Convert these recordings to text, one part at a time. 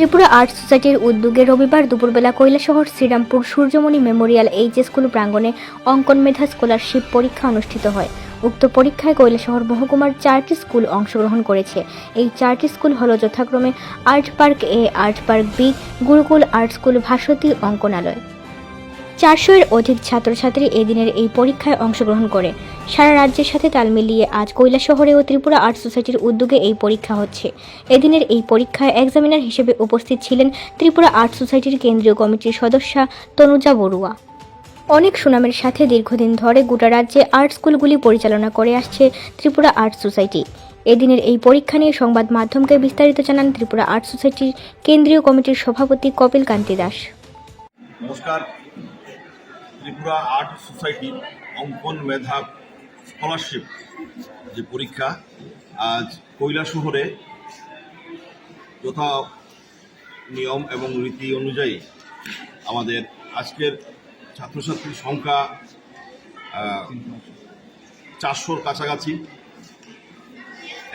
Tripura art সোসাইটির উদ্যোগে রবিবার দুপুরবেলা Kailashahar Shrirampur Suryamani memorial H school প্রাঙ্গণে অঙ্কন মেধা স্কলারশিপ পরীক্ষা অনুষ্ঠিত হয়। উক্ত পরীক্ষায় কৈলাসহর মহকুমার 4টি স্কুল অংশগ্রহণ করেছে। এই 4টি স্কুল হল যথাক্রমে art park A, art park B, Gurukul art school, Bhaswati Ankanalaya. 400-এর অধিক ছাত্রছাত্রী এদিনের এই পরীক্ষায় অংশগ্রহণ করে। সারা রাজ্যের সাথে তাল মিলিয়ে আজ কৈলাসহরে ও ত্রিপুরা আর্ট সোসাইটির উদ্যোগে এই পরীক্ষা হচ্ছে। এদিনের এই পরীক্ষায় এক্সামিনার হিসেবে উপস্থিত ছিলেন ত্রিপুরা আর্ট সোসাইটির কেন্দ্রীয় কমিটির সদস্যা তনুজা বড়ুয়া। অনেক সুনামের সাথে দীর্ঘদিন ধরে গোটা রাজ্যে আর্ট স্কুলগুলি পরিচালনা করে আসছে ত্রিপুরা আর্ট সোসাইটি। এদিনের এই পরীক্ষা নিয়ে সংবাদ মাধ্যমকে বিস্তারিত জানান ত্রিপুরা আর্ট সোসাইটির কেন্দ্রীয় কমিটির সভাপতি কপিল কান্তি দাস। নমস্কার। ত্রিপুরা আর্ট সোসাইটির অঙ্কন মেধা স্কলারশিপ যে পরীক্ষা আজ কৈলাসহরে যথা নিয়ম এবং রীতি অনুযায়ী আমাদের আজকের ছাত্রছাত্রীর সংখ্যা 400-র কাছাকাছি।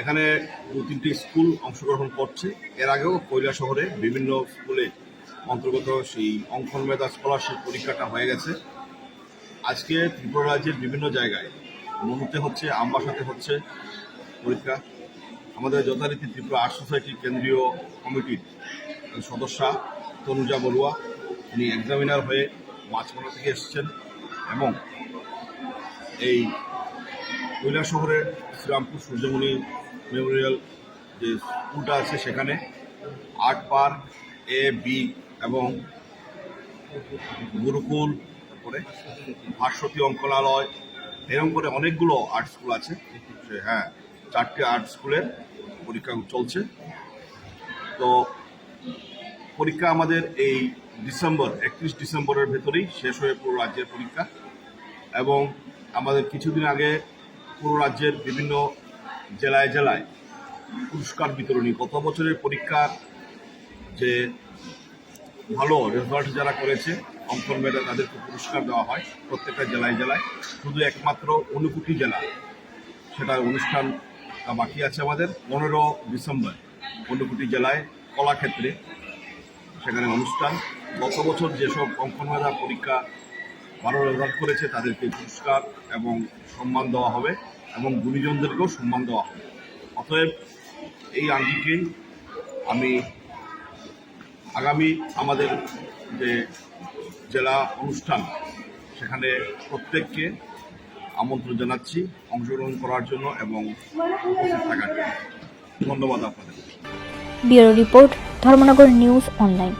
এখানে 2-3টি স্কুল অংশগ্রহণ করছে। এর আগেও কৈলাসহরে বিভিন্ন স্কুলে অন্তর্গত সেই অঙ্কন মেধা স্কলারশিপ পরীক্ষাটা হয়ে গেছে। আজকে ত্রিপুরা রাজ্যের বিভিন্ন জায়গায় মনুতে হচ্ছে, আমবাসাতে হচ্ছে পরীক্ষা। আমাদের যথারীতি ত্রিপুরা আর্ট সোসাইটির কেন্দ্রীয় কমিটির সদস্যা তনুজা বড়ুয়া, উনি এক্সামিনার হয়ে মাঝখানা থেকে এসেছেন এবং এই কৈলাসহরের শ্রীরামপুর সূর্যমণি মেমোরিয়াল যে স্কুলটা আছে সেখানে আর্ট পার্ক এ, বি এবং গুরুকুল, তারপরে ভাস্বতী অঙ্কনালয়, এরকম করে অনেকগুলো আর্ট স্কুল আছে। হ্যাঁ, 4টি আর্ট স্কুলের পরীক্ষা চলছে। তো পরীক্ষা আমাদের এই 31 ডিসেম্বরের ভেতরেই শেষ হয়ে পুরো রাজ্যের পরীক্ষা। এবং আমাদের কিছুদিন আগে পুরো রাজ্যের বিভিন্ন জেলায় জেলায় পুরস্কার বিতরণী, গত বছরের পরীক্ষার যে ভালো রেজাল্ট যারা করেছে অঙ্কন মেধা তাদেরকে পুরস্কার দেওয়া হয় প্রত্যেকটা জেলায় জেলায়। শুধু একমাত্র ঊনকোটি জেলা সেটার অনুষ্ঠান বাকি আছে আমাদের 15 ডিসেম্বর ঊনকোটি জেলায় কলাক্ষেত্রে সেখানে অনুষ্ঠান। গত বছর যেসব অঙ্কন মেধা পরীক্ষা ভালো রেজাল্ট করেছে তাদেরকে পুরস্কার এবং সম্মান দেওয়া হবে এবং গুণীজনদেরকেও সম্মান দেওয়া হবে। অতএব এই আঙ্গিকেই আমি আগামী আমাদের যে জেলা অনুষ্ঠান সেখানে প্রত্যেককে আমন্ত্রণ জানাচ্ছি অংশগ্রহণ করার জন্য এবং উপস্থিত থাকার জন্য। ধন্যবাদ আপনাদের। Bureau report, Dharmanagar news online.